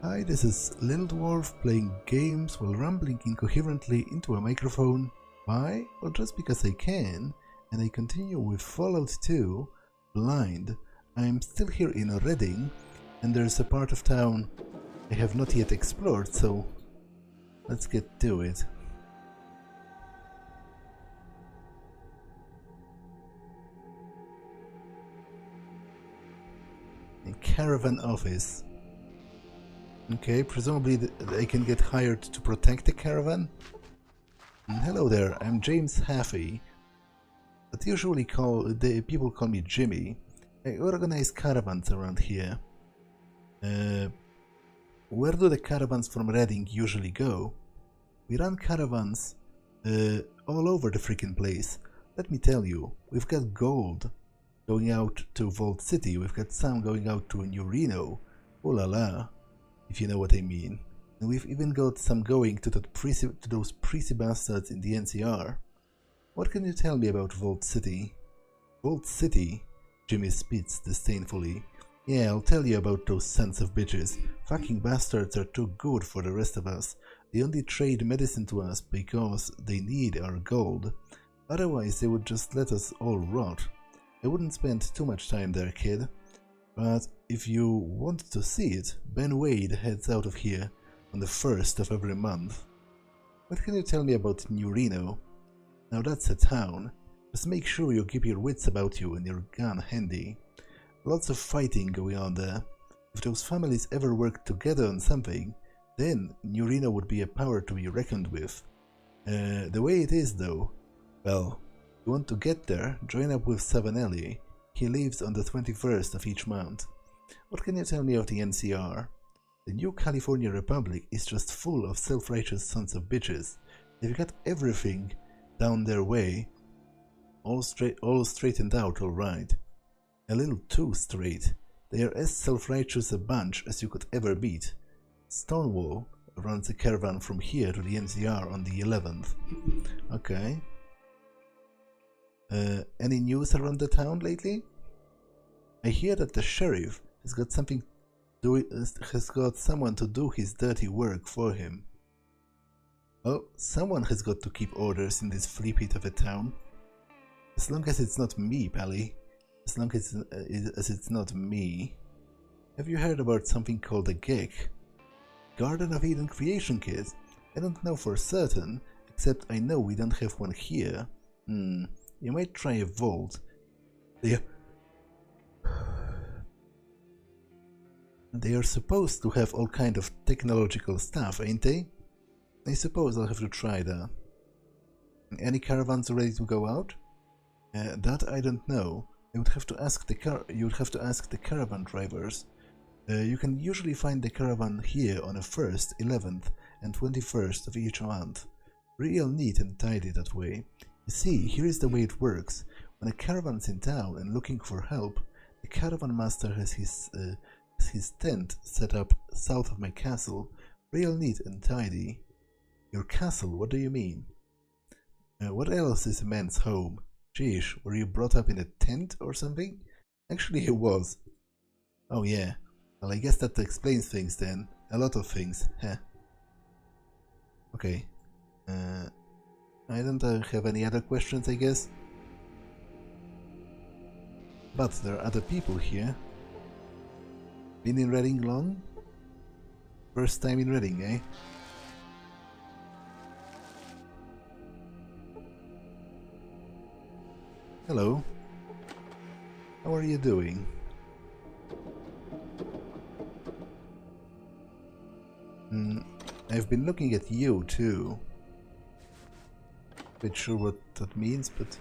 Hi, this is Little Dwarf playing games while rambling incoherently into a microphone. Why? Well, just because I can, and I continue with Fallout 2, blind. I'm still here in Reading, and there's a part of town I have not yet explored, so let's get to it. A caravan office. Okay, presumably I can get hired to protect the caravan. Hello there, I'm James Haffey, but usually people call me Jimmy. I organize caravans around here. Where do the caravans from Reading usually go? We run caravans all over the freaking place. Let me tell you, we've got gold going out to Vault City, we've got some going out to New Reno. Oh la la, if you know what I mean. And we've even got some going to those prissy bastards in the NCR. What can you tell me about Vault City? Vault City? Jimmy spits disdainfully. Yeah, I'll tell you about those sons of bitches. Fucking bastards are too good for the rest of us. They only trade medicine to us because they need our gold. Otherwise they would just let us all rot. I wouldn't spend too much time there, kid. But if you want to see it, Ben Wade heads out of here on the 1st of every month. What can you tell me about New Reno? Now that's a town. Just make sure you keep your wits about you and your gun handy. Lots of fighting going on there. If those families ever worked together on something, then New Reno would be a power to be reckoned with. The way it is though, well, if you want to get there, join up with Savanelli. He leaves on the 21st of each month. What can you tell me of the NCR? The New California Republic is just full of self-righteous sons of bitches. They've got everything down their way, all straightened out alright. A little too straight. They are as self-righteous a bunch as you could ever meet. Stonewall runs a caravan from here to the NCR on the 11th. Okay. Any news around the town lately? I hear that the sheriff has got someone to do his dirty work for him. Oh, someone has got to keep orders in this flea pit of a town. As long as it's not me, Pally. As long as it's not me. Have you heard about something called a Gecko? Garden of Eden creation kit? I don't know for certain, except I know we don't have one here. You might try a vault. They are supposed to have all kind of technological stuff, ain't they? I suppose I'll have to try that. Any caravans ready to go out? That I don't know. You would have to ask the caravan drivers. You can usually find the caravan here on the 1st, 11th, and 21st of each month. Real neat and tidy that way. You see, here is the way it works. When a caravan's in town and looking for help, the caravan master has his tent set up south of my castle. Real neat and tidy. Your castle, what do you mean? What else is a man's home? Jeez, were you brought up in a tent or something? Actually, I was. Oh yeah. Well, I guess that explains things then. A lot of things. Heh. Okay. I don't have any other questions, I guess. But there are other people here. Been in Reading long? First time in Reading, eh? Hello. How are you doing? I've been looking at you too. Not sure what that means, but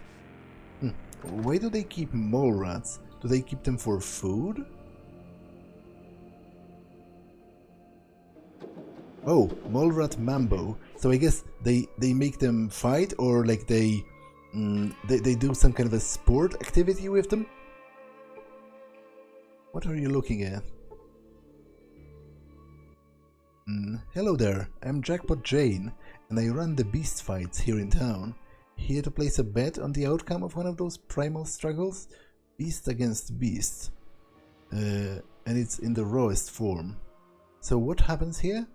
why do they keep mole rats? Do they keep them for food? Oh, mole rat mambo. So I guess they make them fight, or like they do some kind of a sport activity with them? What are you looking at? Hello there, I'm Jackpot Jane, and I run the beast fights here in town. Here to place a bet on the outcome of one of those primal struggles? Beast against beast. And it's in the rawest form. So what happens here?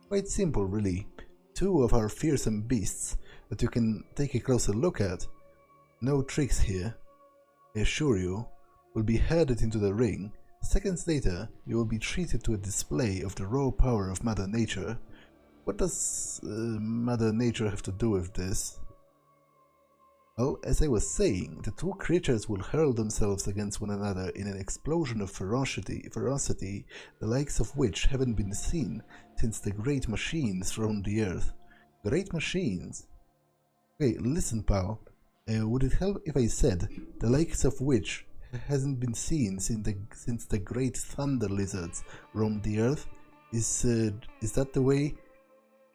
Quite simple, really. Two of our fearsome beasts that you can take a closer look at. No tricks here. I assure you, will be herded into the ring. Seconds later, you will be treated to a display of the raw power of Mother Nature. What does Mother Nature have to do with this? Well, as I was saying, the two creatures will hurl themselves against one another in an explosion of ferocity, the likes of which haven't been seen since the great machines roamed the earth. Great machines? Okay, listen, pal. Would it help if I said the likes of which hasn't been seen since the great thunder lizards roamed the earth? Is that the way?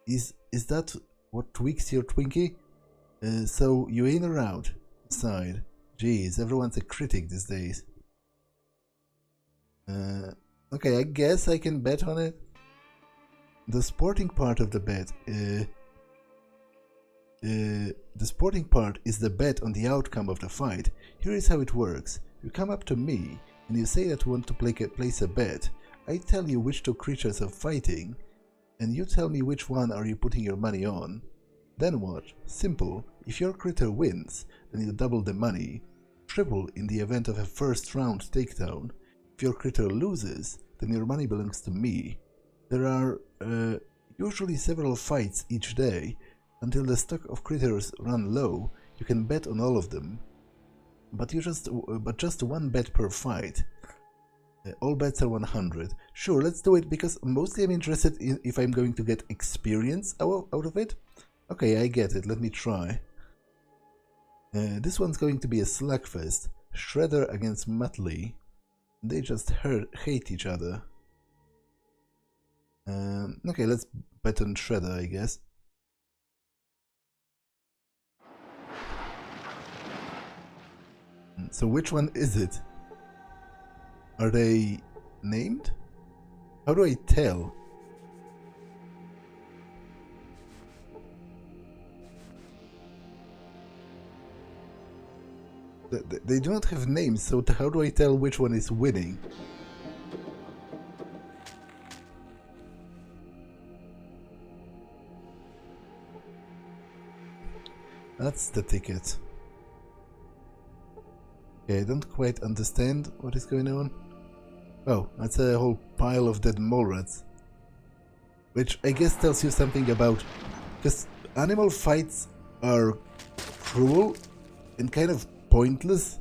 Is that what tweaks your Twinkie? So you in or out? Side. Jeez, everyone's a critic these days. Okay, I guess I can bet on it. The sporting part of the bet. The sporting part is the bet on the outcome of the fight. Here is how it works. You come up to me and you say that you want to place a bet. I tell you which two creatures are fighting, and you tell me which one are you putting your money on. Then what? Simple. If your critter wins, then you double the money. Triple in the event of a first round takedown. If your critter loses, then your money belongs to me. There are usually several fights each day. Until the stock of critters run low, you can bet on all of them. But just one bet per fight. All bets are 100. Sure, let's do it, because mostly I'm interested in if I'm going to get experience out of it. Okay, I get it. Let me try. This one's going to be a slugfest. Shredder against Muttley. They just hate each other. Okay, let's bet on Shredder, I guess. So which one is it? Are they named? How do I tell? They do not have names, so how do I tell which one is winning? That's the ticket. Okay, I don't quite understand what is going on. Oh, that's a whole pile of dead mole rats. Which I guess tells you something about... Because animal fights are cruel and kind of pointless.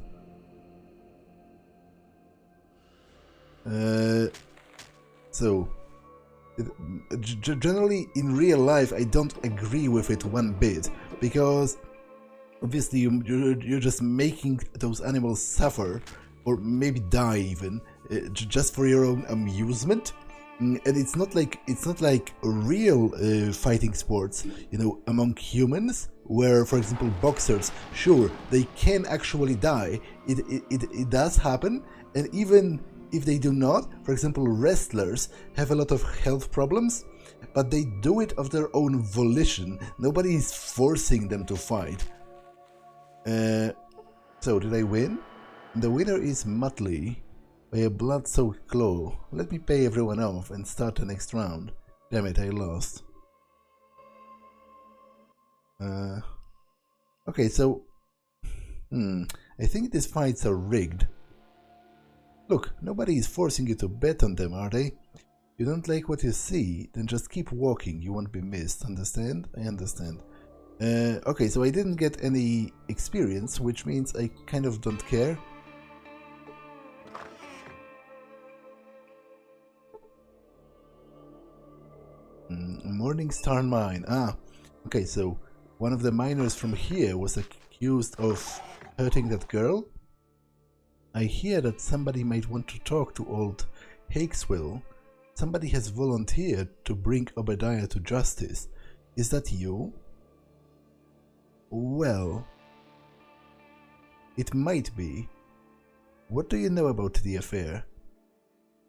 Generally in real life I don't agree with it one bit, because obviously you're just making those animals suffer, or maybe die even, just for your own amusement. And it's not like real fighting sports, you know, among humans, where, for example, boxers, sure, they can actually die. It does happen, and even if they do not, for example, wrestlers have a lot of health problems, but they do it of their own volition. Nobody is forcing them to fight. So, did I win? The winner is Muttley by a blood-soaked claw. Let me pay everyone off and start the next round. Damn it, I lost. Okay, so... I think these fights are rigged. Look, nobody is forcing you to bet on them, are they? You don't like what you see, then just keep walking, you won't be missed, understand? I understand. Okay, so I didn't get any experience, which means I kind of don't care. Morningstar Mine. Ah, okay, so one of the miners from here was accused of hurting that girl. I hear that somebody might want to talk to old Hakeswill. Somebody has volunteered to bring Obadiah to justice. Is that you? Well, it might be. What do you know about the affair?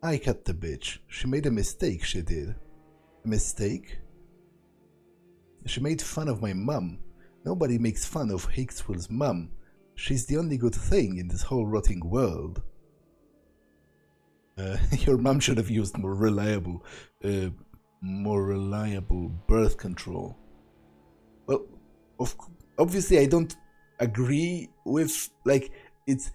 I cut the bitch. She made a mistake, she did. A mistake? She made fun of my mum. Nobody makes fun of Hakeswill's mum. She's the only good thing in this whole rotting world. Your mom should have used more reliable birth control. Well, obviously I don't agree with, like, it's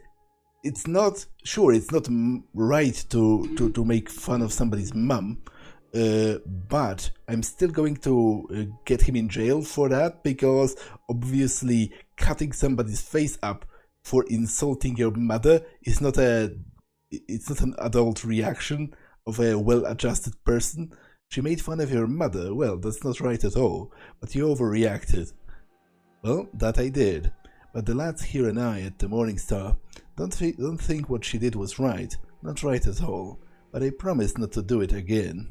not, sure, it's not right to make fun of somebody's mum, but I'm still going to get him in jail for that, because obviously cutting somebody's face up for insulting your mother is not an adult reaction of a well-adjusted person. She made fun of your mother. Well, that's not right at all, but you overreacted. Well, that I did. But the lads here and I at the Morning Star don't think what she did was right. Not right at all. But I promise not to do it again.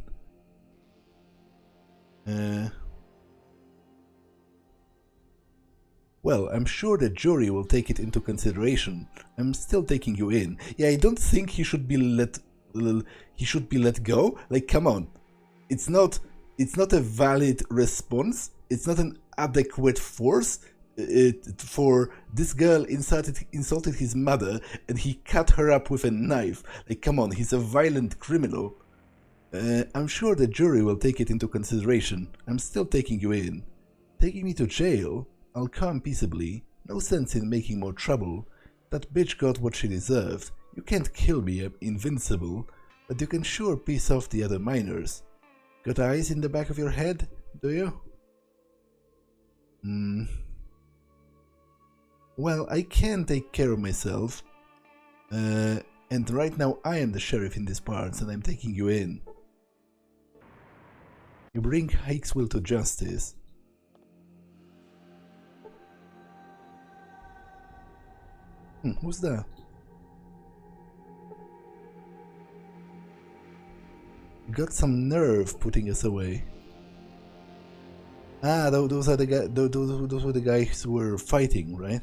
Well, I'm sure the jury will take it into consideration. I'm still taking you in. Yeah, I don't think he should be let go. Like, come on. It's not a valid response. It's not an adequate force for this girl insulted his mother and he cut her up with a knife. Like, come on, he's a violent criminal. I'm sure the jury will take it into consideration. I'm still taking you in. Taking me to jail? I'll come peaceably. No sense in making more trouble. That bitch got what she deserved. You can't kill me, I'm invincible. But you can sure piss off the other miners. Got eyes in the back of your head, do you? Well, I can take care of myself. And right now I am the sheriff in these parts and I'm taking you in. You bring Hikesville to justice. Who's that? You got some nerve putting us away. Ah, those are the guys. Those were the guys who were fighting, right?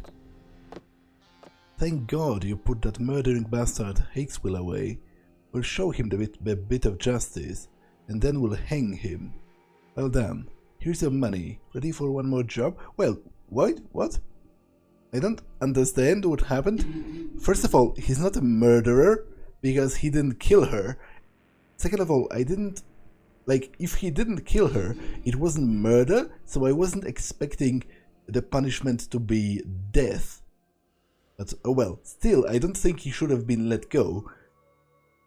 Thank God you put that murdering bastard Hikesville away. We'll show him the bit of justice, and then we'll hang him. Well done. Here's your money. Ready for one more job? Well, what? I don't understand what happened. First of all, he's not a murderer because he didn't kill her. Second of all, I didn't... Like, if he didn't kill her, it wasn't murder, so I wasn't expecting the punishment to be death. But, oh well, still, I don't think he should have been let go.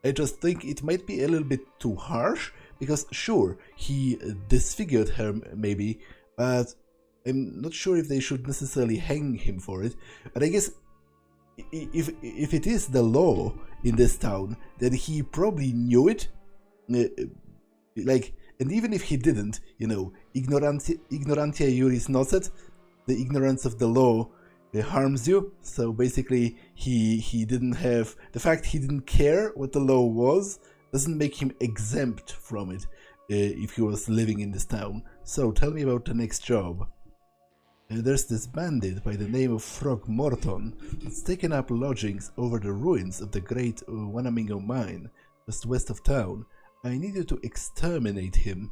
I just think it might be a little bit too harsh, because sure, he disfigured her maybe, but I'm not sure if they should necessarily hang him for it. But I guess if it is the law in this town, then he probably knew it. Like, and even if he didn't, you know, ignorantia iuris nocet, the ignorance of the law harms you. So basically, he didn't have, the fact he didn't care what the law was doesn't make him exempt from it if he was living in this town. So tell me about the next job. There's this bandit by the name of Frog Morton that's taken up lodgings over the ruins of the great Wanamingo mine just west of town. I need you to exterminate him,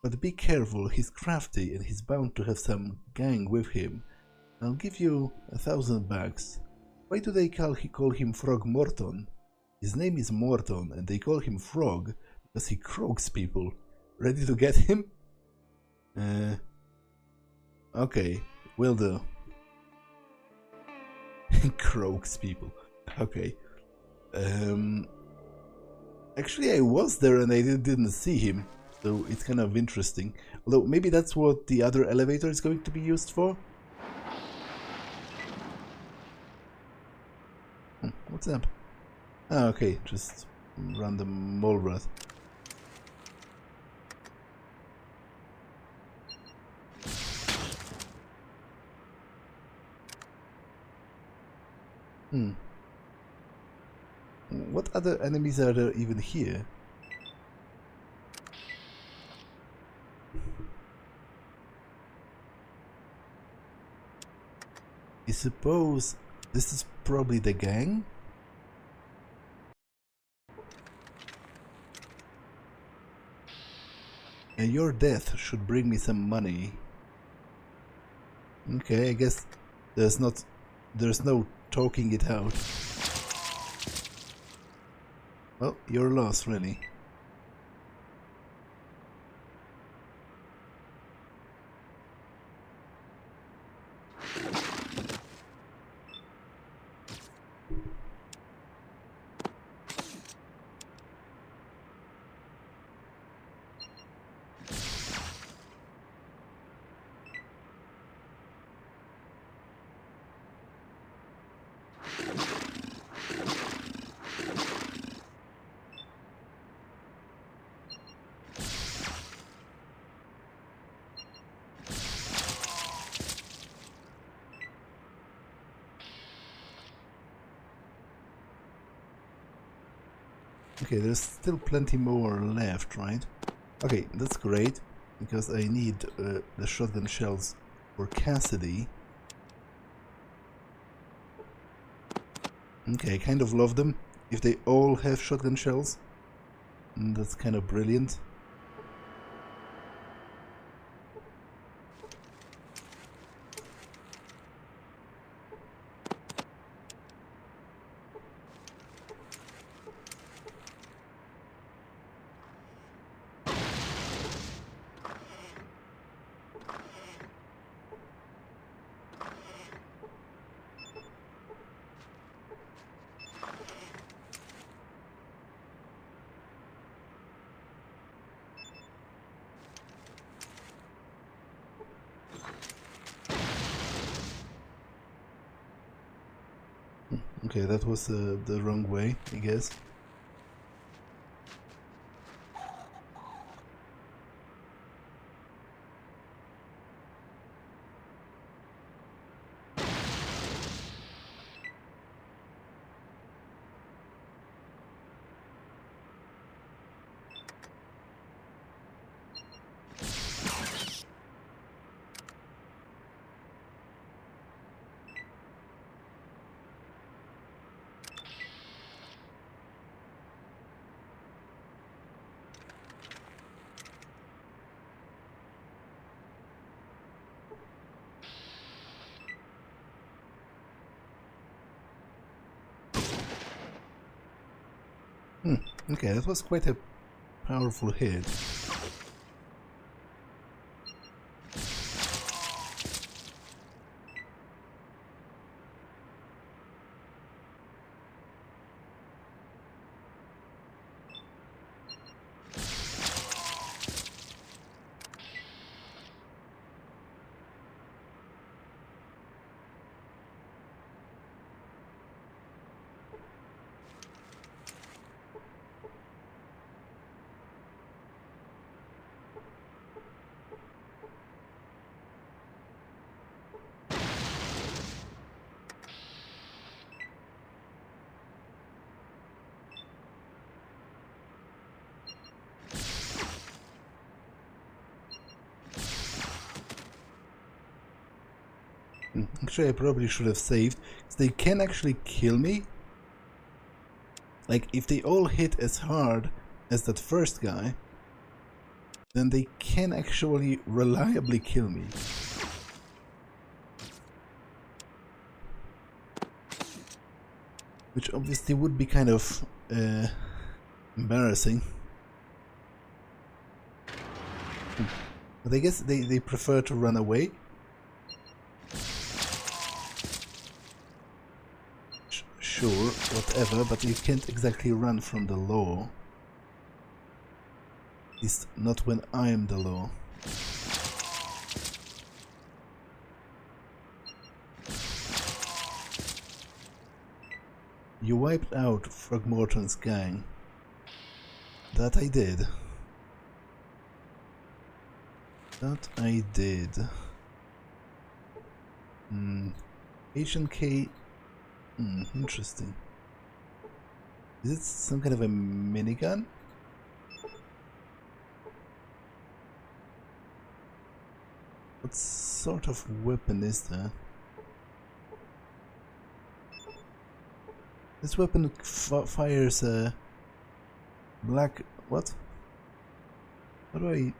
but be careful, he's crafty and he's bound to have some gang with him. I'll give you $1,000. Why do they call him Frog Morton? His name is Morton and they call him Frog because he croaks people. Ready to get him? Okay, will do. Croaks people. Okay. Actually, I was there and I didn't see him, so it's kind of interesting. Although, maybe that's what the other elevator is going to be used for? What's up? Ah, okay, just random mole rat. What other enemies are there even here? I suppose this is probably the gang? And your death should bring me some money. Okay, I guess there's no talking it out. Well, your loss, really. Okay, there's still plenty more left, right? Okay, that's great, because I need the shotgun shells for Cassidy. Okay, I kind of love them. If they all have shotgun shells, that's kind of brilliant. Okay, that was the wrong way, I guess. Okay, that was quite a powerful hit. Actually, I probably should have saved. They can actually kill me. Like, if they all hit as hard as that first guy, then they can actually reliably kill me. Which obviously would be kind of embarrassing. But I guess they prefer to run away. Sure, whatever, but you can't exactly run from the law. At least not when I am the law. You wiped out Frog Morton's gang. That I did. That I did. Agent K. Interesting. Is it some kind of a minigun? What sort of weapon is that? This weapon fires a black... what? How do I...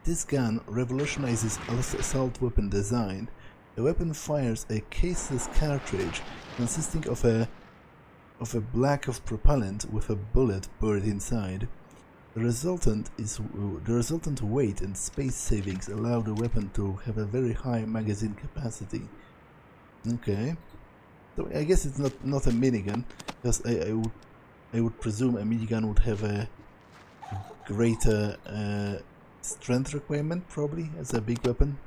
This gun revolutionizes assault weapon design The weapon fires a caseless cartridge consisting of a black of propellant with a bullet buried inside. The resultant weight and space savings allow the weapon to have a very high magazine capacity. Okay, so I guess it's not a minigun, because I would presume a minigun would have a greater strength requirement, probably, as a big weapon.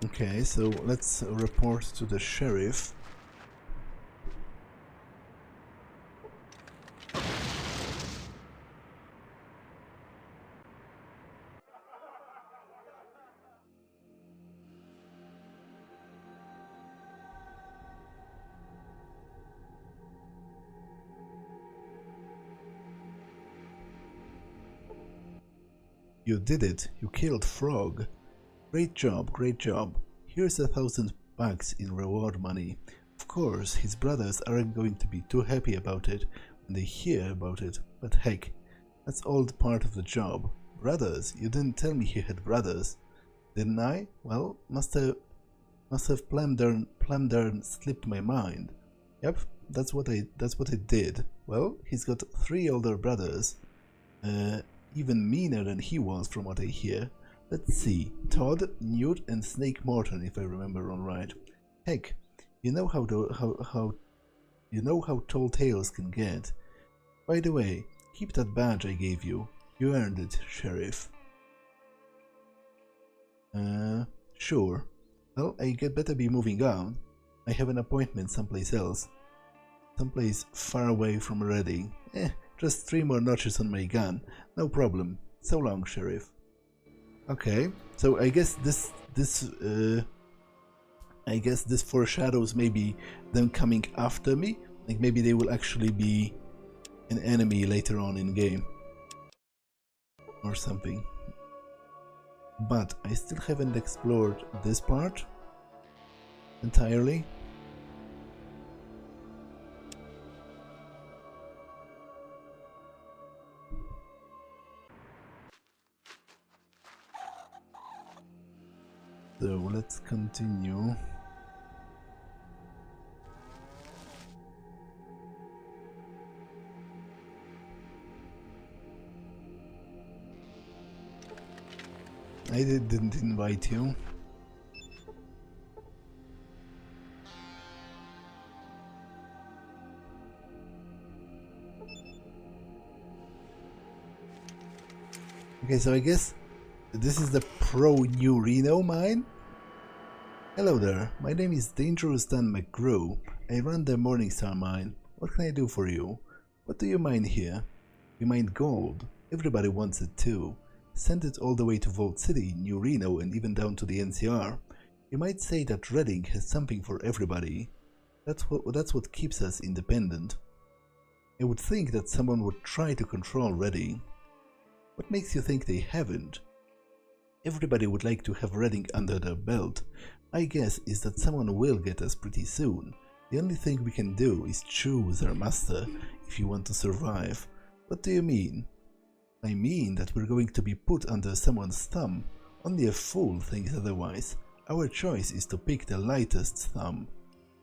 Okay, so let's report to the sheriff. You did it. You killed Frog. Great job, great job. Here's $1,000 in reward money. Of course, his brothers aren't going to be too happy about it when they hear about it, but heck, that's all part of the job. Brothers? You didn't tell me he had brothers. Didn't I? Well, must have plumb darn slipped my mind. Yep, that's what I did. Well, he's got 3 older brothers. Even meaner than he was, from what I hear. Let's see, Todd, Newt, and Snake Morton, if I remember all right. Heck, you know how tall tales can get. By the way, keep that badge I gave you. You earned it, Sheriff. Sure. Well, I get better be moving on. I have an appointment someplace else. Someplace far away from Reading. Just 3 more notches on my gun. No problem. So long, Sheriff. Okay, so I guess this foreshadows maybe them coming after me. Like maybe they will actually be an enemy later on in game or something. But I still haven't explored this part entirely. So let's continue. I didn't invite you. Okay, so I guess this is the pro-new Reno mine? Hello there, my name is Dangerous Dan McGrew. I run the Morningstar mine. What can I do for you? What do you mine here? We mine gold. Everybody wants it too. Send it all the way to Vault City, New Reno, and even down to the NCR. You might say that Reading has something for everybody. That's what keeps us independent. I would think that someone would try to control Reading. What makes you think they haven't? Everybody would like to have Reading under their belt. My guess is that someone will get us pretty soon. The only thing we can do is choose our master if you want to survive. What do you mean? I mean that we're going to be put under someone's thumb. Only a fool thinks otherwise. Our choice is to pick the lightest thumb.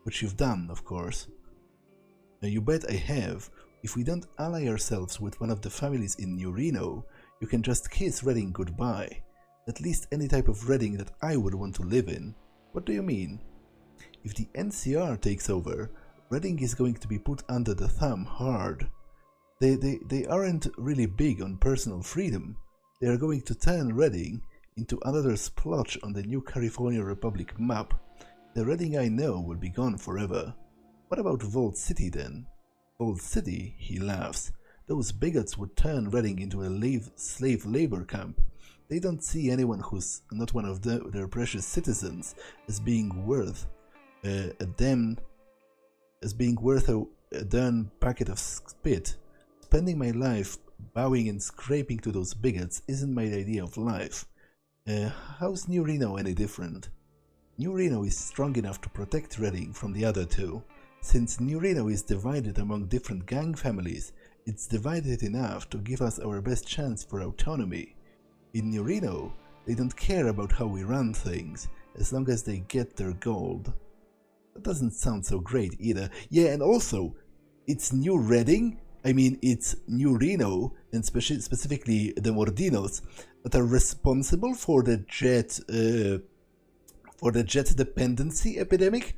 Which you've done, of course. Now you bet I have. If we don't ally ourselves with one of the families in New Reno, you can just kiss Reading goodbye. At least any type of Reading that I would want to live in. What do you mean? If the NCR takes over, Reading is going to be put under the thumb hard. They aren't really big on personal freedom. They are going to turn Reading into another splotch on the new California Republic map. The Reading I know will be gone forever. What about Vault City then? Vault City, he laughs. Those bigots would turn Reading into a slave labor camp. They don't see anyone who's not one of their precious citizens as being worth a darn packet of spit. Spending my life bowing and scraping to those bigots isn't my idea of life. How's New Reno any different? New Reno is strong enough to protect Reading from the other two. Since New Reno is divided among different gang families, it's divided enough to give us our best chance for autonomy. In New Reno, they don't care about how we run things, as long as they get their gold. That doesn't sound so great either. Yeah, and also, it's New Reading, I mean it's New Reno, and specifically the Mordinos, that are responsible for the jet dependency epidemic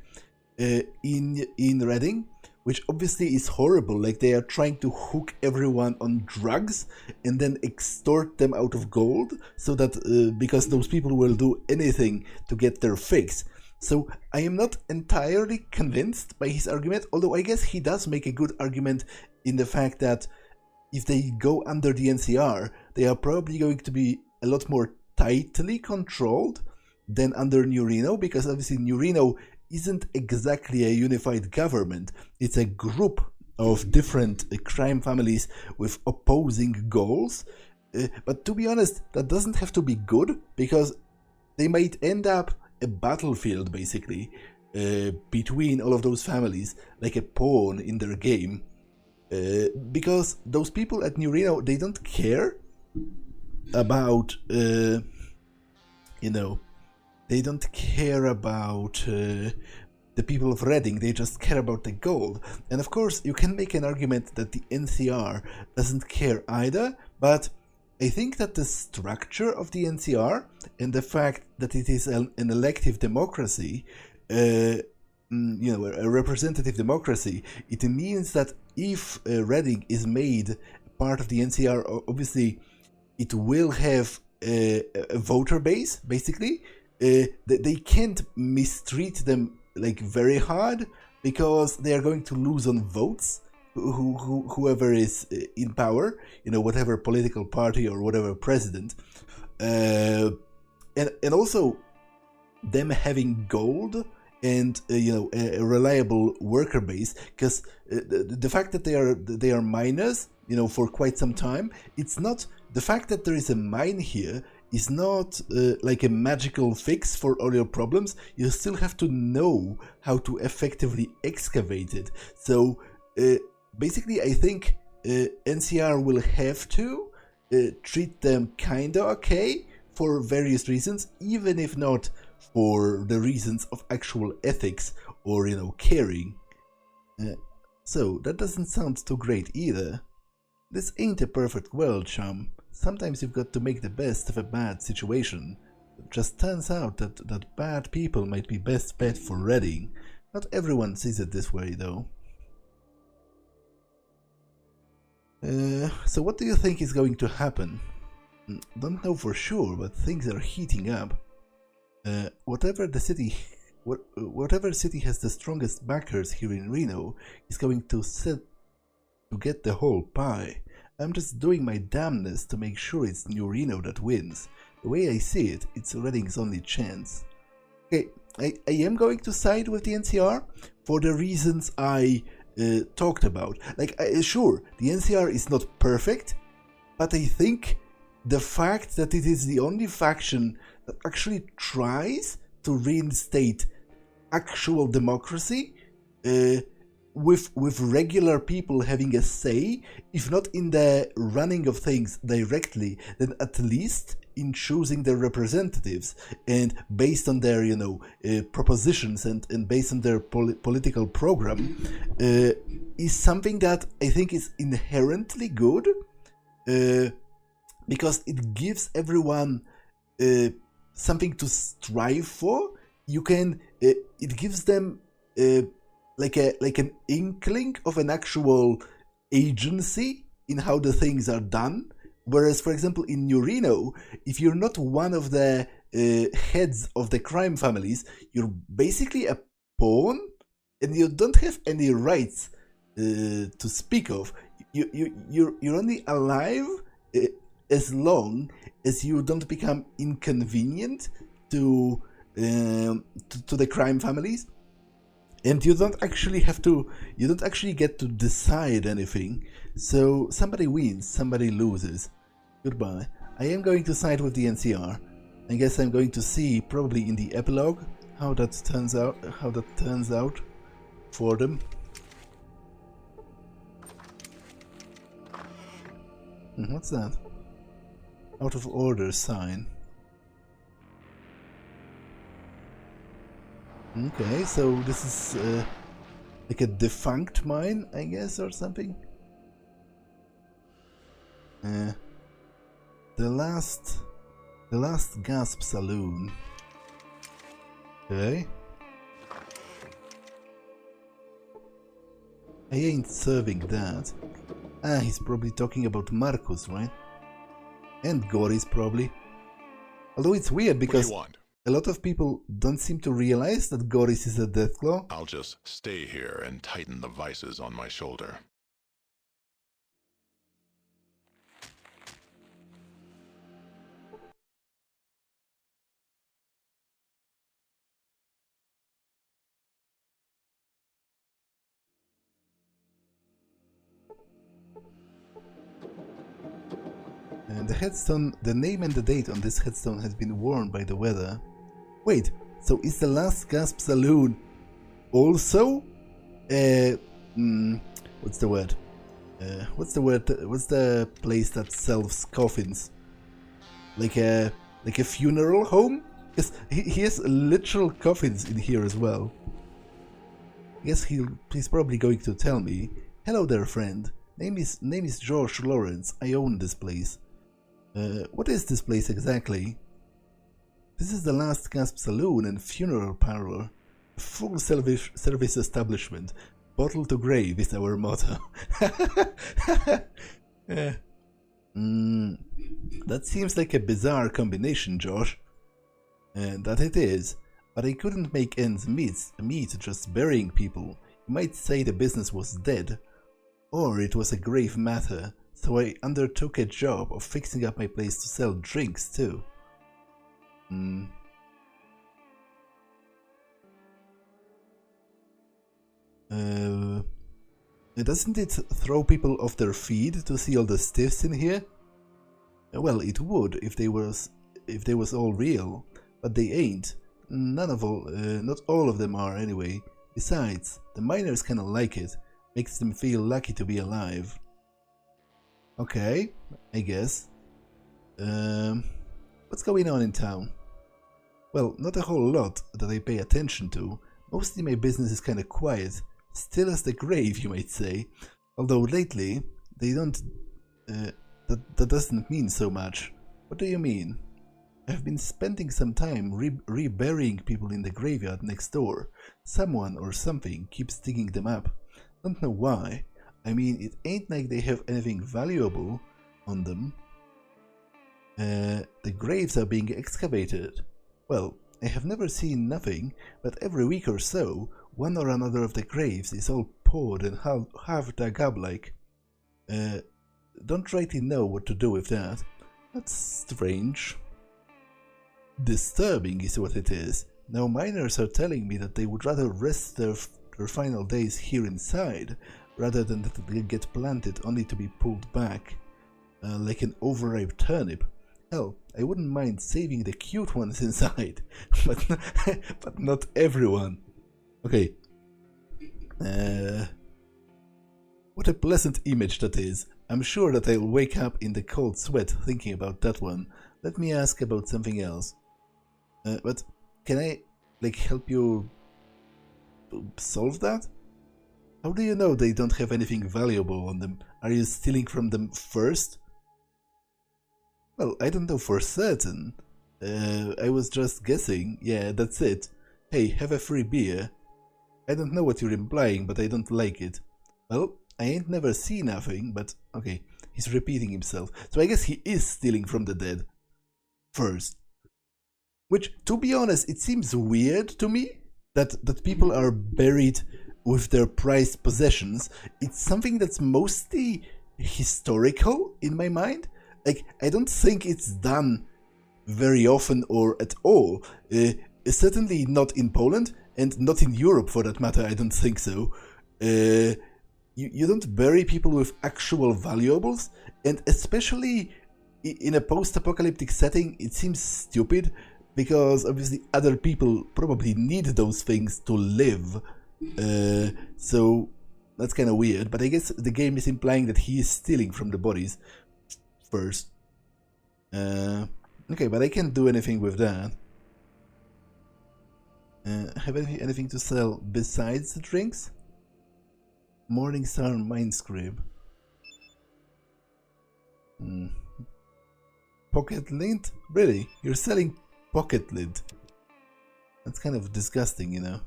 in Reading, which obviously is horrible. Like, they are trying to hook everyone on drugs and then extort them out of gold, so that because those people will do anything to get their fix. So I am not entirely convinced by his argument, although I guess he does make a good argument in the fact that if they go under the NCR, they are probably going to be a lot more tightly controlled than under New Reno, because obviously New Reno isn't exactly a unified government. It's a group of different crime families with opposing goals. But to be honest, that doesn't have to be good, because they might end up a battlefield, basically, between all of those families, like a pawn in their game. Because those people at New Reno, they don't care about, they don't care about the people of Reading, they just care about the gold. And of course, you can make an argument that the NCR doesn't care either, but I think that the structure of the NCR and the fact that it is an elective democracy, a representative democracy, it means that if Reading is made part of the NCR, obviously it will have a voter base, basically. They can't mistreat them like very hard, because they are going to lose on votes. Whoever is in power, whatever political party or whatever president, and also them having gold and a reliable worker base, because the fact that they are miners, for quite some time, it's not the fact that there is a mine here is not like a magical fix for all your problems. You still have to know how to effectively excavate it. So basically, I think NCR will have to treat them kinda okay for various reasons, even if not for the reasons of actual ethics or, caring. So that doesn't sound too great either. This ain't a perfect world, chum. Sometimes you've got to make the best of a bad situation. It just turns out that bad people might be best bet for Reading. Not everyone sees it this way, though. So what do you think is going to happen? Don't know for sure, but things are heating up. Whatever city has the strongest backers here in Reno is going to get the whole pie. I'm just doing my damnness to make sure it's New Reno that wins. The way I see it, it's Reading's only chance. Okay, I am going to side with the NCR for the reasons I talked about. Like, sure, the NCR is not perfect, but I think the fact that it is the only faction that actually tries to reinstate actual democracy, with regular people having a say, if not in the running of things directly, then at least in choosing their representatives, and based on their propositions and based on their political program, is something that I think is inherently good, because it gives everyone something to strive for. It gives them like an inkling of an actual agency in how the things are done. Whereas, for example, in New Reno, if you're not one of the heads of the crime families, you're basically a pawn, and you don't have any rights to speak of. You're only alive as long as you don't become inconvenient to the crime families. And you don't actually get to decide anything. So somebody wins, somebody loses. Goodbye. I am going to side with the NCR. I guess I'm going to see probably in the epilogue how that turns out for them. What's that? Out of order sign. Okay, so this is like a defunct mine, I guess, or something. The Last Gasp Saloon. Okay. I ain't serving that. Ah, he's probably talking about Marcus, right? And Goris, probably. Although it's weird because a lot of people don't seem to realize that Goris is a Deathclaw. I'll just stay here and tighten the vices on my shoulder. And the headstone, the name and the date on this headstone has been worn by the weather. Wait, so is the Last Gasp Saloon also? What's the word? What's the place that sells coffins? Like a funeral home? Yes, he has literal coffins in here as well. Yes, he's probably going to tell me. Hello there, friend. Name is George Lawrence. I own this place. What is this place exactly? This is the Last Gasp Saloon and Funeral Parlor. A full service establishment. Bottle to grave is our motto. That seems like a bizarre combination, Josh. That it is. But I couldn't make ends meet just burying people. You might say the business was dead. Or it was a grave matter. So I undertook a job of fixing up my place to sell drinks too. Doesn't it throw people off their feet to see all the stiffs in here? Well, it would if they was all real, but they ain't. Not all of them are anyway. Besides, the miners kinda like it. Makes them feel lucky to be alive. Okay, I guess. What's going on in town? Well, not a whole lot that I pay attention to. Mostly my business is kinda quiet. Still as the grave, you might say. Although lately, they don't... that doesn't mean so much. What do you mean? I've been spending some time reburying people in the graveyard next door. Someone or something keeps digging them up. Don't know why. I mean, it ain't like they have anything valuable on them. The graves are being excavated. Well, I have never seen nothing, but every week or so, one or another of the graves is all poured and half dug up like. Don't rightly know what to do with that. That's strange. Disturbing is what it is. Now miners are telling me that they would rather rest their final days here inside, rather than that they get planted only to be pulled back, like an overripe turnip. Hell, I wouldn't mind saving the cute ones inside, but not everyone. Okay. What a pleasant image that is. I'm sure that I'll wake up in the cold sweat thinking about that one. Let me ask about something else. But can I, help you solve that? How do you know they don't have anything valuable on them? Are you stealing from them first? Well, I don't know for certain. I was just guessing. Yeah, that's it. Hey, have a free beer. I don't know what you're implying, but I don't like it. Well, I ain't never seen nothing, but okay, he's repeating himself. So I guess he is stealing from the dead. First. Which, to be honest, it seems weird to me that people are buried with their prized possessions. It's something that's mostly historical in my mind. I don't think it's done very often or at all. Certainly not in Poland, and not in Europe for that matter, I don't think so. You don't bury people with actual valuables, and especially in a post-apocalyptic setting, it seems stupid because obviously other people probably need those things to live. So that's kind of weird. But I guess the game is implying that he is stealing from the bodies first. Okay, but I can't do anything with that. Have anything to sell besides the drinks? Morningstar Mindscribe. Pocket lint? Really? You're selling pocket lint? That's kind of disgusting, you know.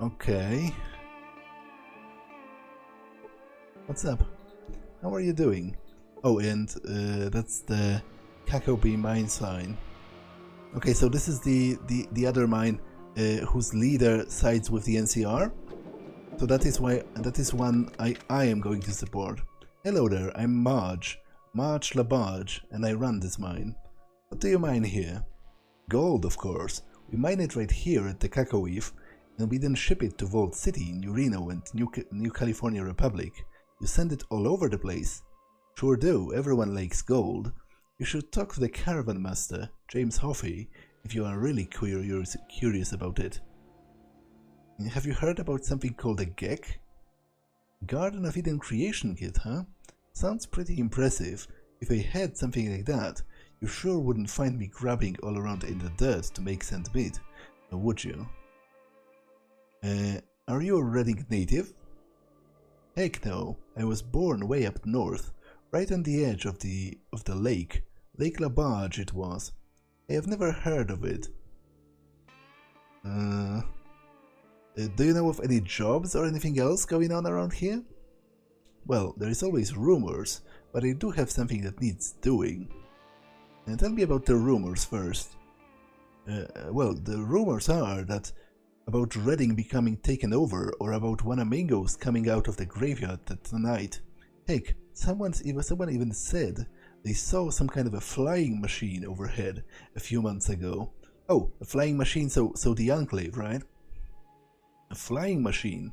Okay. What's up? How are you doing? Oh, and that's the Kakobi mine sign. Okay, so this is the other mine whose leader sides with the NCR. So that is one I am going to support. Hello there, I'm Marge LaBarge, and I run this mine. What do you mine here? Gold, of course. We mine it right here at the Enclave, and we then ship it to Vault City, New Reno, and New California Republic. You send it all over the place. Sure do, everyone likes gold. You should talk to the caravan master, James Hoffey, if you are really curious about it. Have you heard about something called a Gecko? Garden of Eden creation kit, huh? Sounds pretty impressive. If I had something like that, you sure wouldn't find me grabbing all around in the dirt to make sand meat, would you? Are you a Reading native? Heck no, I was born way up north, right on the edge of the lake. Lake LaBarge it was. I have never heard of it. Do you know of any jobs or anything else going on around here? Well, there is always rumors, but I do have something that needs doing. Tell me about the rumors first. Well, the rumors are that about Reading becoming taken over, or about Wanamingos coming out of the graveyard that night. Heck, someone even said they saw some kind of a flying machine overhead a few months ago. Oh, a flying machine, so the Enclave, right? A flying machine?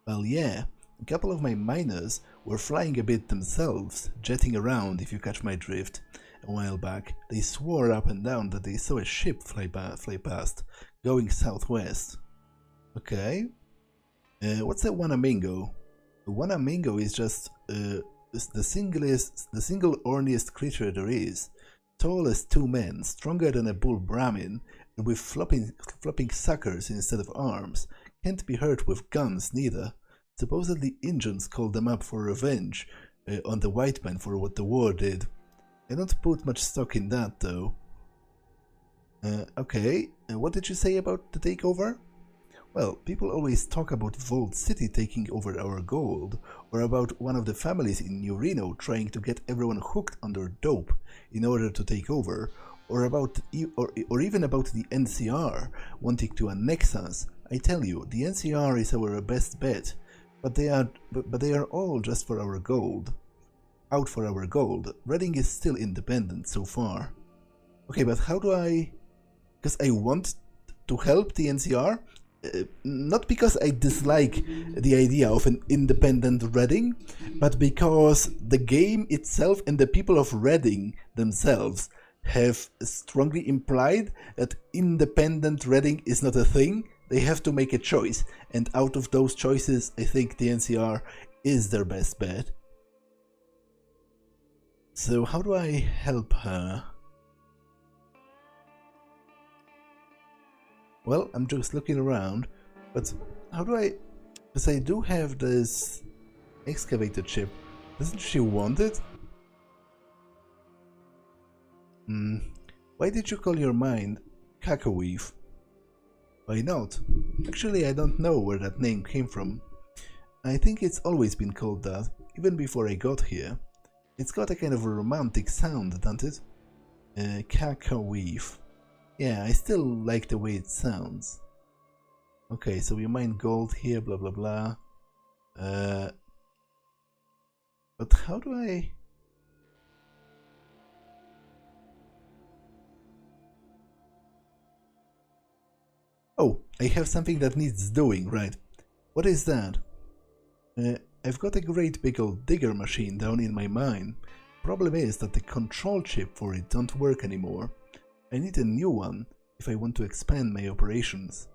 Well, yeah, a couple of my miners were flying a bit themselves, jetting around, if you catch my drift. A while back, they swore up and down that they saw a ship fly past, going southwest. Okay. What's a Wanamingo? A Wanamingo is just the single orniest creature there is. Tall as two men, stronger than a bull Brahmin, and with flopping suckers instead of arms. Can't be hurt with guns neither. Supposedly Indians called them up for revenge on the white men for what the war did. I don't put much stock in that though. Okay, what did you say about the takeover? Well, people always talk about Vault City taking over our gold, or about one of the families in New Reno trying to get everyone hooked on their dope in order to take over, or even about the NCR wanting to annex us. I tell you, the NCR is our best bet, but they are all just for our gold. Out for our gold. Reading is still independent so far. Okay, but how do I... Because I want to help the NCR? Not because I dislike the idea of an independent Reading, but because the game itself and the people of Reading themselves have strongly implied that independent Reading is not a thing. They have to make a choice, and out of those choices, I think the NCR is their best bet. So how do I help her? Well, I'm just looking around, but how do I... Because I do have this excavator chip. Doesn't she want it? Why did you call your mine Cacaweave? Why not? Actually, I don't know where that name came from. I think it's always been called that, even before I got here. It's got a kind of a romantic sound, doesn't it? Cacaweave. Yeah, I still like the way it sounds. Okay, so we mine gold here, blah blah blah. But how do I... Oh, I have something that needs doing, right? What is that? I've got a great big old digger machine down in my mine. Problem is that the control chip for it don't work anymore. I need a new one if I want to expand my operations.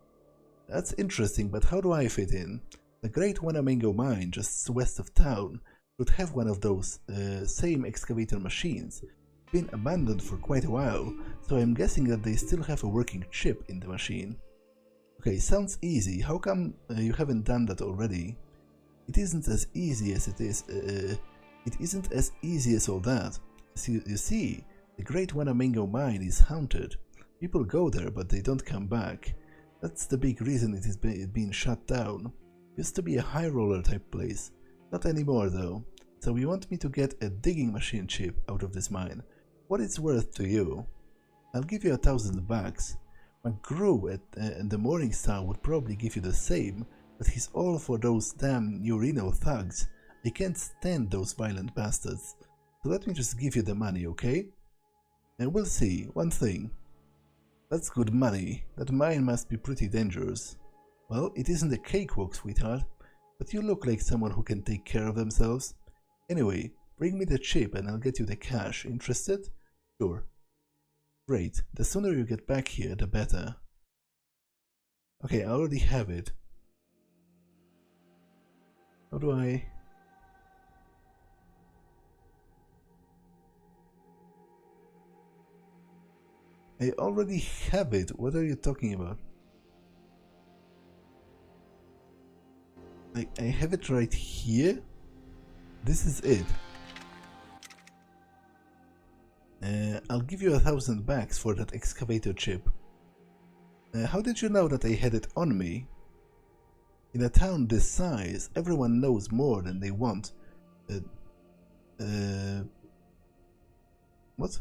That's interesting, but how do I fit in? The Great Wanamingo mine just west of town should have one of those same excavator machines. Been abandoned for quite a while, so I'm guessing that they still have a working chip in the machine. Okay, sounds easy. How come you haven't done that already? It isn't as easy as it is. It isn't as easy as all that. You see, the Great Wanamingo mine is haunted. People go there, but they don't come back. That's the big reason it is being shut down. Used to be a high roller type place. Not anymore though. So you want me to get a digging machine chip out of this mine. What it's worth to you? I'll give you $1,000. McGrew at the Morning Star would probably give you the same, but he's all for those damn New Reno thugs. I can't stand those violent bastards. So let me just give you the money, okay? And we'll see. One thing. That's good money. That mine must be pretty dangerous. Well, it isn't a cakewalk, sweetheart, but you look like someone who can take care of themselves. Anyway, bring me the chip and I'll get you the cash. Interested? Sure. Great. The sooner you get back here, the better. Okay, I already have it. How do I... I already have it. What are you talking about? I have it right here. This is it. I'll give you $1,000 for that excavator chip. How did you know that I had it on me? In a town this size, everyone knows more than they want. What?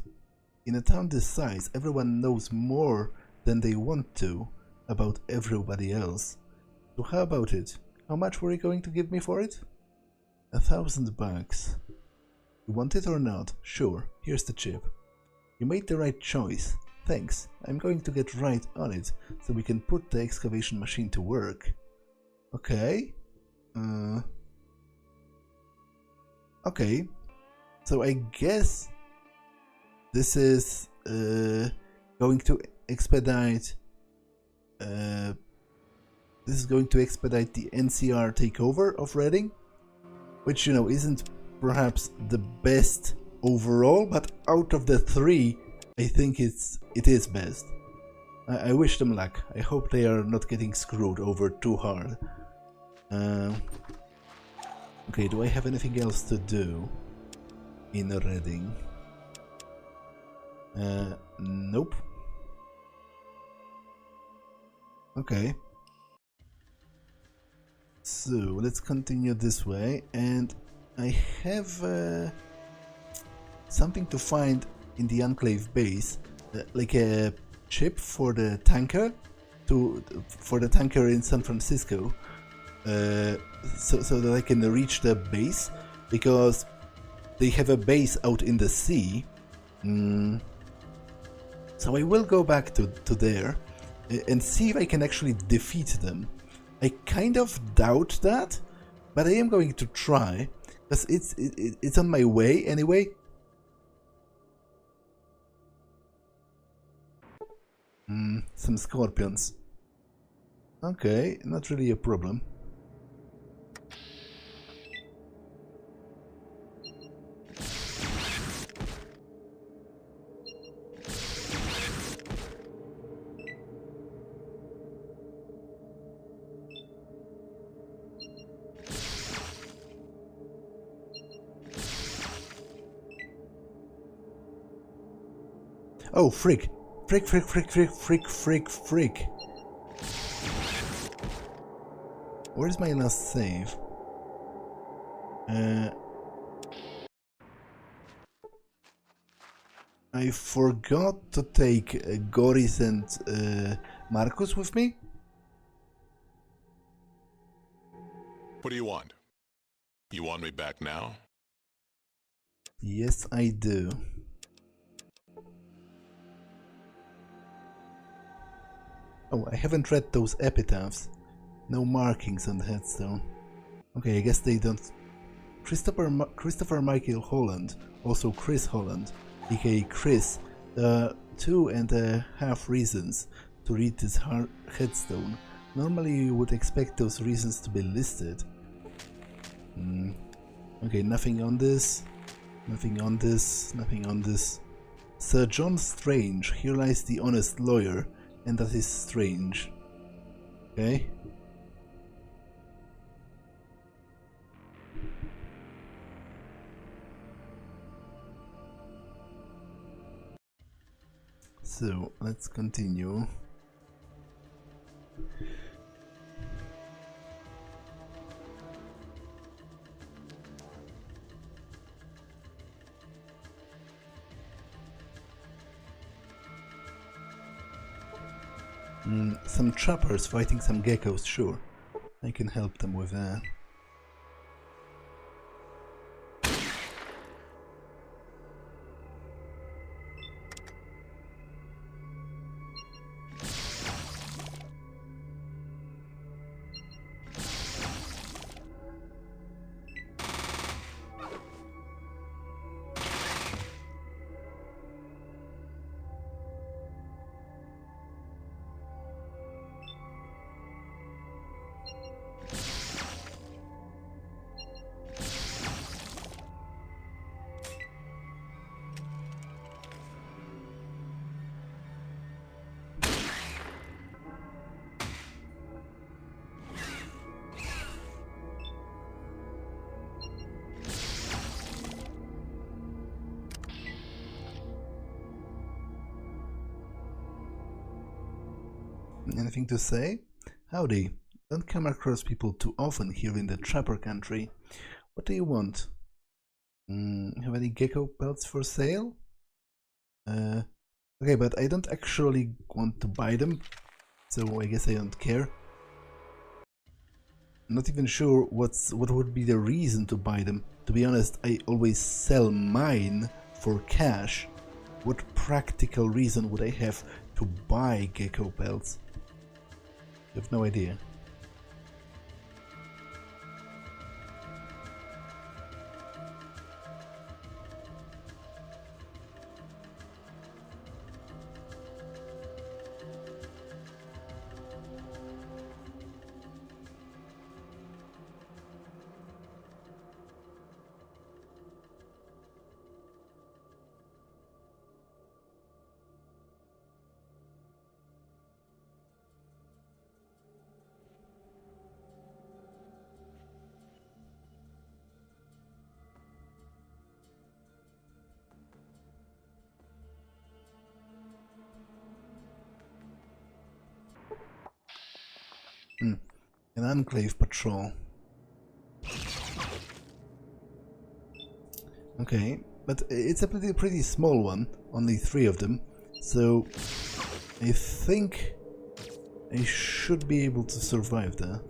In a town this size, everyone knows more than they want to about everybody else. So how about it? How much were you going to give me for it? $1,000. You want it or not? Sure, here's the chip. You made the right choice. Thanks. I'm going to get right on it so we can put the excavation machine to work. Okay. Okay. So I guess this is going to expedite the NCR takeover of Reading, which, you know, isn't perhaps the best overall, but out of the three, I think it is best. I wish them luck. I hope they are not getting screwed over too hard. Okay, do I have anything else to do in Reading? Nope. Okay. So let's continue this way, and I have something to find in the Enclave base, like a chip for the tanker in San Francisco, so that I can reach the base, because they have a base out in the sea. So I will go back to there and see if I can actually defeat them. I kind of doubt that, but I am going to try, because it's on my way anyway. Some scorpions. Okay, not really a problem. Oh, frick. Frick. Where's my last save? I forgot to take Goris and Marcus with me. What do you want? You want me back now? Yes, I do. Oh, I haven't read those epitaphs. No markings on the headstone. Okay, I guess they don't. Christopher Michael Holland, also Chris Holland, aka Chris, 2.5 reasons to read this headstone. Normally you would expect those reasons to be listed. Okay, nothing on this, nothing on this, nothing on this. Sir John Strange, here lies the honest lawyer, and that is strange. Okay. So, let's continue. Some trappers fighting some geckos, sure. I can help them with that. Anything to say? Howdy. Don't come across people too often here in the trapper country. What do you want? Have any gecko pelts for sale? Okay, but I don't actually want to buy them, so I guess I don't care. I'm not even sure what would be the reason to buy them. To be honest, I always sell mine for cash. What practical reason would I have to buy gecko pelts? I have no idea. An Enclave patrol. Okay, but it's a pretty small one, only 3 of them, so I think I should be able to survive there.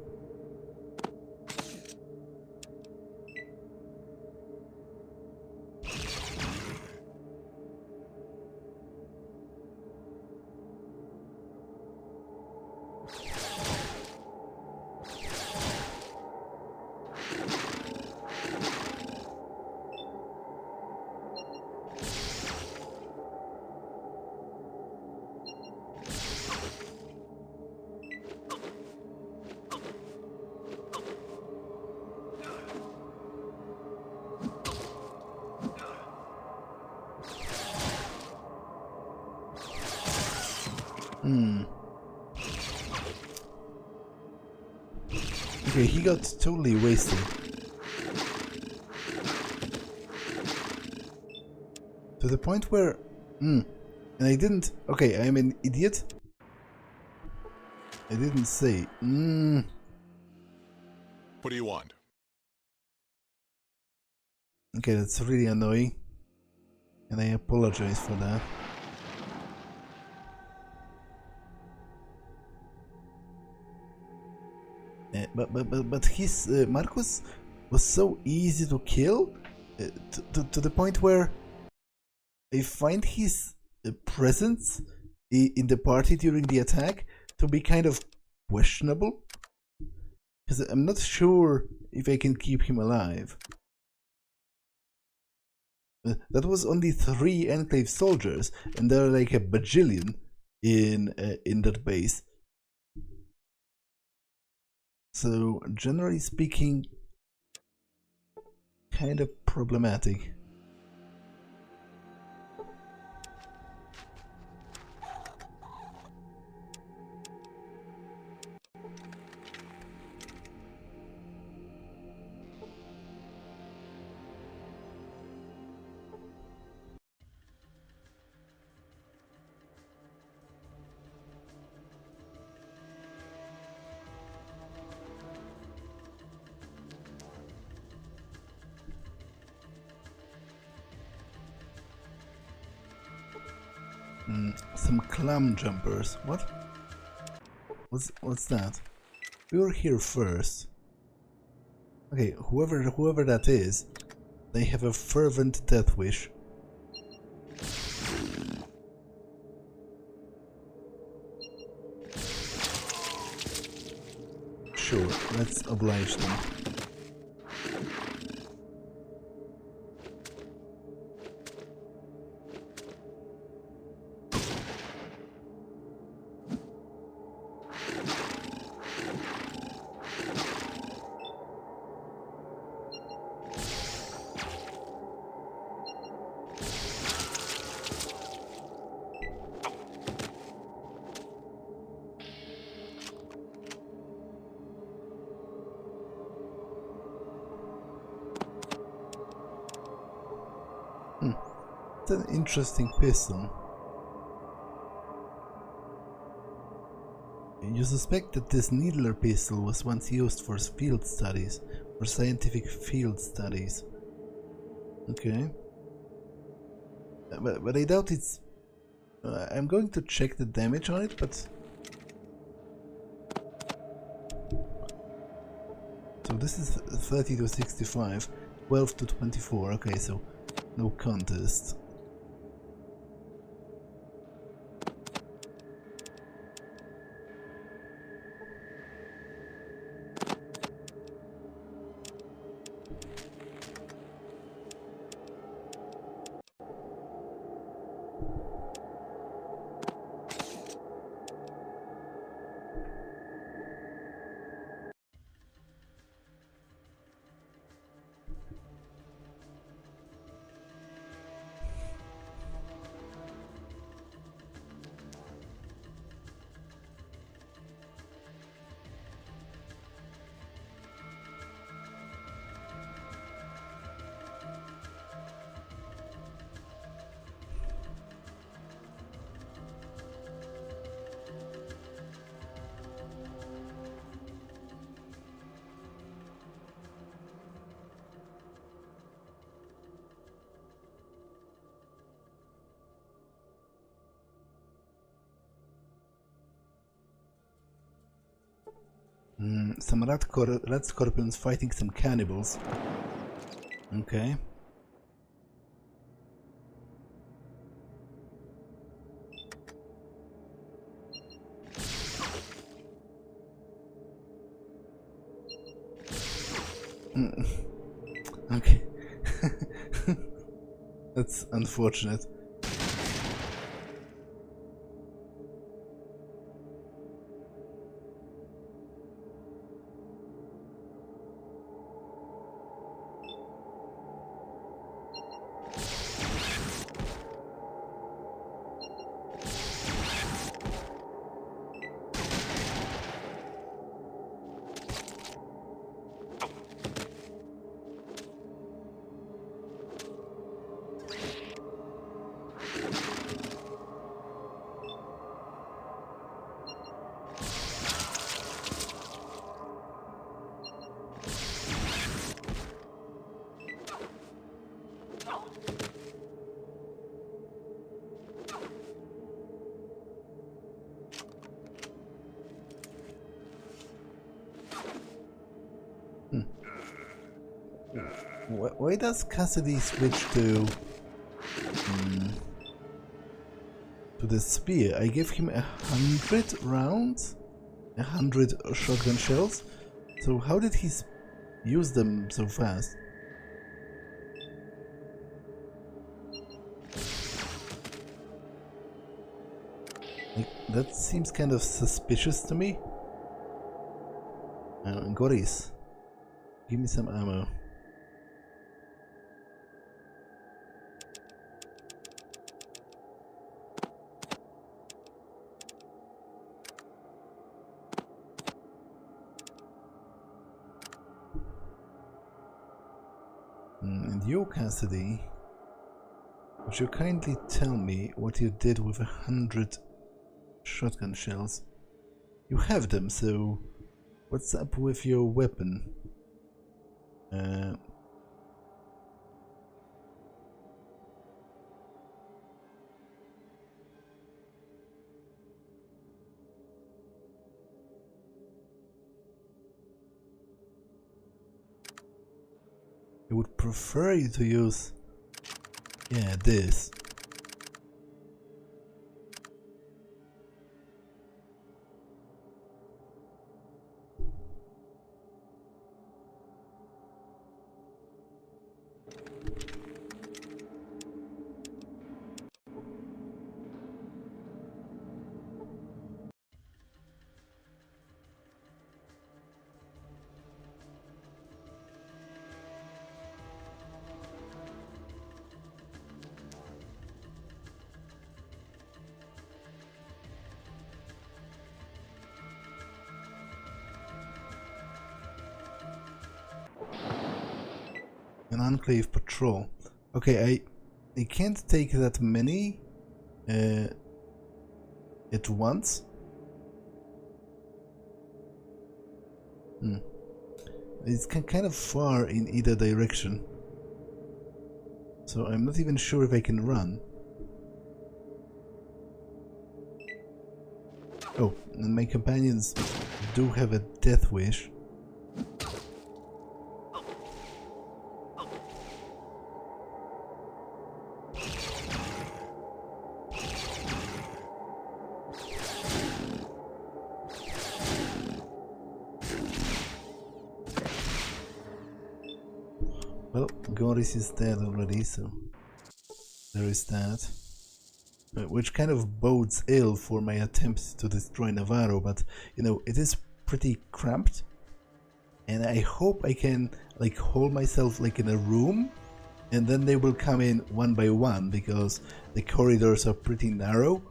Okay, he got totally wasted. To the point where... and I didn't... Okay, I'm an idiot. I didn't say... What do you want? Okay, that's really annoying. And I apologize for that. But his Marcus was so easy to kill to the point where I find his presence in the party during the attack to be kind of questionable. Because I'm not sure if I can keep him alive. That was only 3 Enclave soldiers, and there are like a bajillion in that base. So generally speaking, kind of problematic. Some clam jumpers. What? What's that? We were here first. Okay, whoever that is, they have a fervent death wish. Sure, let's oblige them. It's an interesting pistol. You suspect that this needler pistol was once used for field studies, for scientific field studies. Okay. But I doubt it's... I'm going to check the damage on it, but... So this is 30 to 65, 12 to 24, okay, so no contest. Some radscorpions fighting some cannibals. Okay. Okay. That's unfortunate. Why does Cassidy switch to the spear? I gave him 100 rounds, 100 shotgun shells, So how did he use them so fast? Like, that seems kind of suspicious to me. Goris, give me some ammo. And you, Cassidy, would you kindly tell me what you did with 100 shotgun shells? You have them, so what's up with your weapon? I would prefer you to use, yeah, this. An Enclave patrol. Okay, I can't take that many at once. It's kind of far in either direction, so I'm not even sure if I can run. Oh, and my companions do have a death wish. Well, Goris is dead already, so there is that. Which kind of bodes ill for my attempt to destroy Navarro, but you know, it is pretty cramped. And I hope I can like hold myself like in a room, and then they will come in one by one because the corridors are pretty narrow.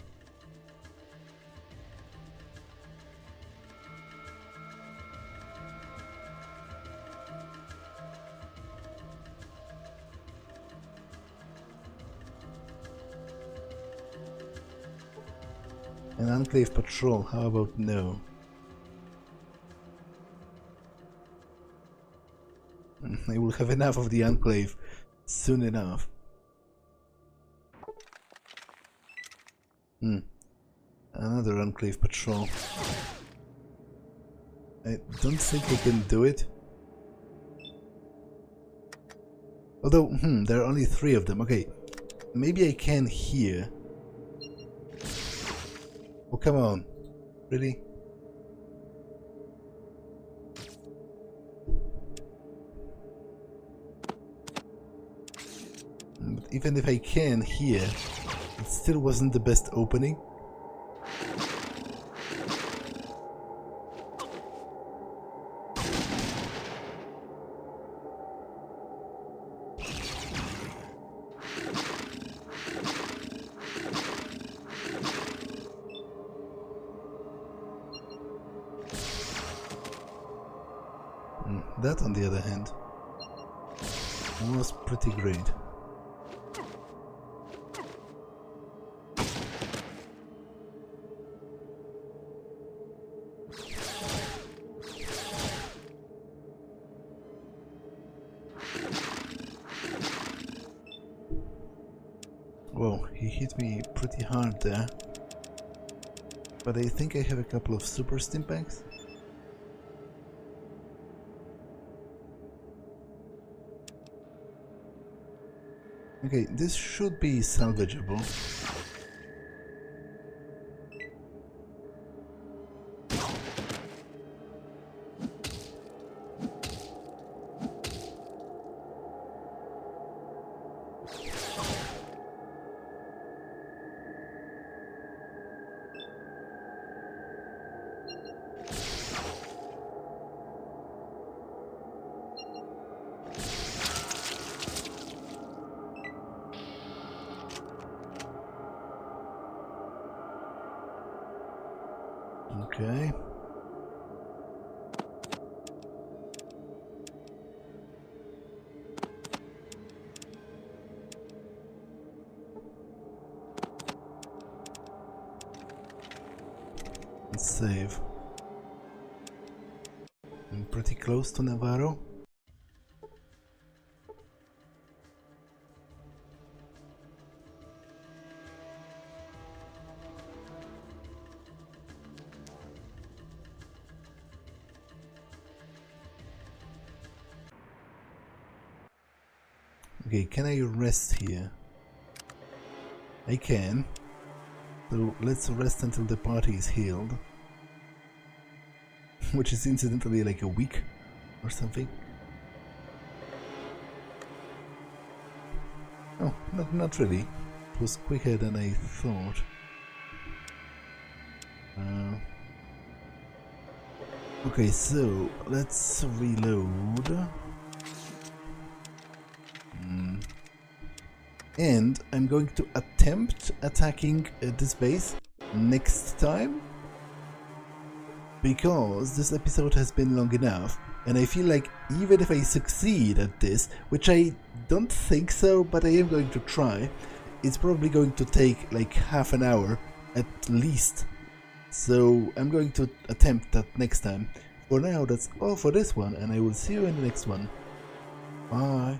An Enclave patrol, how about no? I will have enough of the Enclave soon enough. Another Enclave patrol. I don't think I can do it. Although, there are only 3 of them. Okay, maybe I can here. Oh, come on. Really? But even if I can here, it still wasn't the best opening. That, on the other hand, was pretty great. Whoa, he hit me pretty hard there. But I think I have a couple of super stimpaks. Okay, this should be salvageable. Okay. Let's save. I'm pretty close to Navarro. Okay, can I rest here? I can. So let's rest until the party is healed. Which is incidentally like a week or something. Oh, not really. It was quicker than I thought. Okay, so let's reload. And I'm going to attempt attacking this base next time, because this episode has been long enough, and I feel like even if I succeed at this, which I don't think so, but I am going to try, it's probably going to take like half an hour at least. So I'm going to attempt that next time. For now, that's all for this one, and I will see you in the next one. Bye.